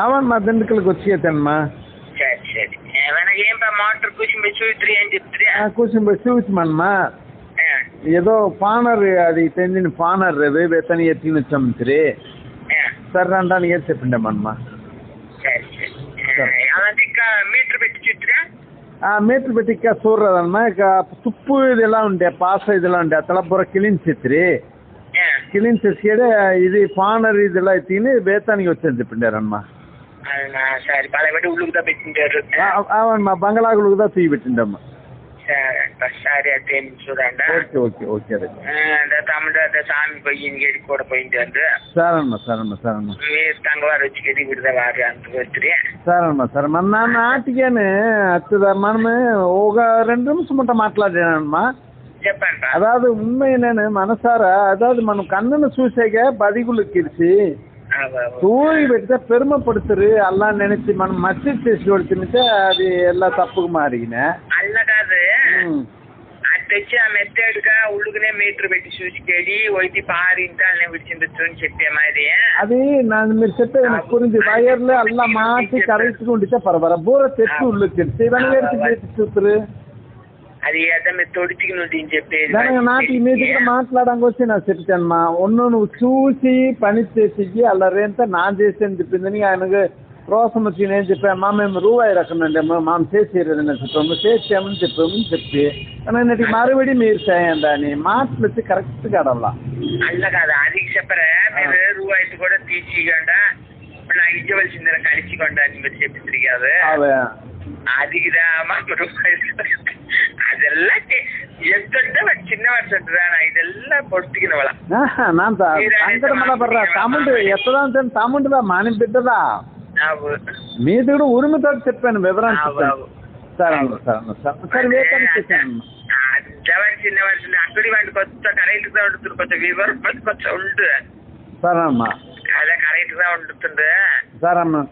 అవమ్మా దిండుకలకు వచ్చేతమ్మా. సరే సరే ఏం మోటార్ కూర్చుని చూద్దురు అని చెప్తురా? కూర్చుని చూసిమమ్మా. ఏదో పానర్ అది తెందిన పానర్ బేతని ఎత్తిన వచ్చామంత్రి సరే అంటాను ఏది చెప్పిండమ్మా. సరే అలాంటి ఇంకా మీటర్ పెట్టి చూద్దురా? మీటర్ పెట్టి ఇంకా చూడదమ్మా. ఇక తుప్పు ఇది ఎలా ఉండే పాస ఇదిలా ఉండే తలబుర కిలించిత్రి కిలించేసేడే ఇది పానర్ ఇదిలా తిని బేతానికి వచ్చేది చెప్పిండారమ్మా. సరే బాగా ఉళ్ళుకుదా పెట్టింటారు. అవమ్మా బంగాళాగులుగా తీయి పెట్టిండమ్మా. సరే అదే చూడండి. ఓకే ఓకే ఓకే తమ్ముడు అదే సామి పోయి గడి కూడా పోయింది అంటే సరేమ్మా సరేమ్మా సరేమ్మా మీరు తంగవారు వచ్చి గడి విడద వారు అంత వచ్చి సరేమ్మా సరే మన నాన్న ఆటిగానే అచ్చదా మనమే ఒక 2 నిమిషం ఉంటా మాట్లాడానమ్మా. చెప్పండి. அதாவது உண்மையினு மனசார அதாவது మనం కన్నును చూసేగా బదిగులు కిరిచి తూయి పెడితే పెరుమపడుతురు అలా నిனைச்சு మనం మచ్చి చేసి కొడుతుంటే అది ఎలా తప్పుకు మారిన అల్ల కాదు అది తెచ్చి ఆ మెత్తడుగా ఉళ్ళుకునే మీటర్ పెట్టి చూసుకేడి వైద్య పారింటాలని విడిచిండొచ్చు అని చెప్పామా? అది మీరు చెప్పేది నాకు గురించి వైర్లు అల్లా మార్చి కరెక్ట్గా ఉండితే పర్వాల బూర తెచ్చి ఉళ్ళు తెచ్చి ఇవన్నీ పెట్టి చూతురు అది అదే మీరు తొడిచికి నువ్వు చెప్పేది నాకు మీ దగ్గర మాట్లాడడానికి వచ్చి నాకు చెప్తానమ్మా. నువ్వు చూసి పని చేసి అల్లరేంత నా చేసేని చెప్పిందని ఆయనకు రోసం వచ్చి నేను చెప్పామ్మా మేము రూపాయి రకమండి మనం చేసేదని చెప్పాము చేసామని చెప్పామని చెప్పి అన్నట్టు మరుబడి మీరు చేయండి అని మాటలు వచ్చి కరెక్ట్గా అడవలా అల్ల కాదు అది చెప్పరా? మీరు రూపాయి కూడా తీసికుండా ఇప్పుడు నాకు ఇవ్వవలసిందిరా కలిసికొండ అని మీరు చెప్పింది కాదు అది మాకు రూపాయలు ಅದೆಲ್ಲ ಎಷ್ಟಂತ ಚಿನ್ನ ವರ್ಷ ಇದೆಲ್ಲ పొడిగినవల నాంత అంకర మళ్ళా బర్రా తమ్ముడు ఎత్తదా అంటే తమ్ముడుదా మాని బిడ్డదా మీ దగ్గర ఉరిమితో చెప్పాను వివరణ సరే సరే చిన్న వర్షం అక్కడి వాటి కొత్త కరెక్ట్ గా ఉంటుంది కొంచెం వివరం కొంచెం ఉంటు సరే అమ్మా అదే కరెక్ట్ గా ఉంటుండే సరే అమ్మా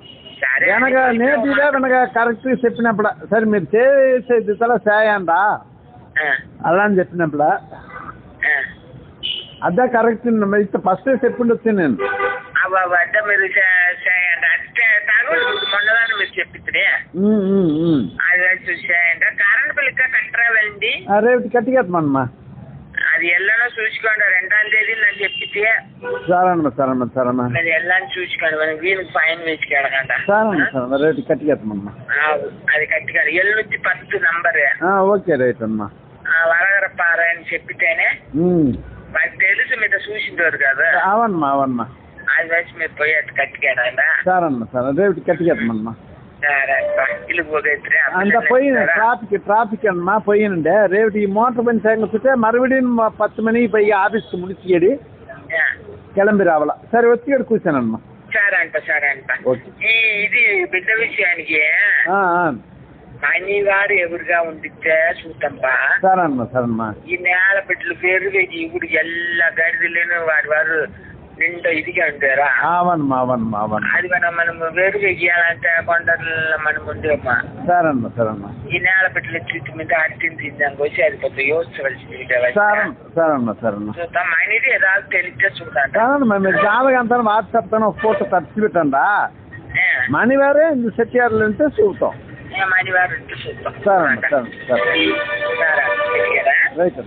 వెనక నేటిగా వెనక కరెక్ట్ చెప్పినప్పుడు సరే మీరు చేసేది తల చేయండా అలా అని చెప్పినప్పుడు అదే కరెక్ట్ ఫస్ట్ చెప్పిండి వచ్చి నేను అదే మీరు మొన్నదాన్ని మీరు చెప్పితే అది చేయండి. కరెంట్ బిల్ ఇంకా కట్టరా వెళ్ళండి రేపు కట్టికేస్తామమ్మా. అది ఎల్లానో చూసుకోండి 2వ తేదీ అని చెప్పితే సరేమ్మా సరేమ్మా సరేమ్మా అది ఎల్లని చూసుకోండి మనం వీళ్ళకి ఫైన్ వేసి అడగండి. సరేమ్మా సరే రేటు కట్టికేస్తామమ్మా. అది కట్టికాడు ఎల్లు నుంచి 10 నంబర్ ఓకే రైట్ అమ్మా వరగరపార అని చెప్పితేనే మనకు తెలుసు మీద చూసింటారు కదా. అవన్నమ్మా అవన్నమ్మా అది వచ్చి మీరు పోయి అది కట్టికాడా? సరేమ్మా సరే రేటు కట్టికేస్తామమ్మా. అంత పోయిన ట్రాఫిక్ అమ్మా పోయినండే రేపు ఈ మోటార్ పని సాగితే మறுபடியும் 10 மணிக்கு போய் ஆபீஸ்க்கு முடிச்சிடி கிளம்பி రావాలా. సరే వచ్చి కూర్చోనమ్మా. సరే అంట సరే అంట. ఇది బిడ్డ విషయానికి పనివారు ఎవరుగా ఉండితే చూద్దాంపా. సరేమ్మా సరేమ్మా ఈ నేల బిడ్డలు పేరుగా ఇప్పుడు ఎల్లా గడిలేను వారు నిండా ఇదిగా ఉంటారా? అవన్నమ్మా అవన్నమ్మా అవన్న అది మనం వేరుగా ఇయ్యాలంటే కొండల మనం ఉండేమ్మా. సరేమ్మా సరేమ్మా ఈ నేల బిడ్డల చుట్టూ మీద అట్టింది తిందానికి వచ్చి అది కొంచెం యోచించవలసింది. సరేమ్మా సరేమ్మా చూద్దాం అనేది ఏదాలు తెలిస్తే చూడండి. సరేమ్మా మీరు జాతకంతా వాట్సాప్ తో ఫోటో ఖర్చు పెట్టండా మణివారే సెట్టియార్లు ఉంటే చూద్దాం. మణివారు ఉంటే చూద్దాం. సరే సరే సరే రైట్.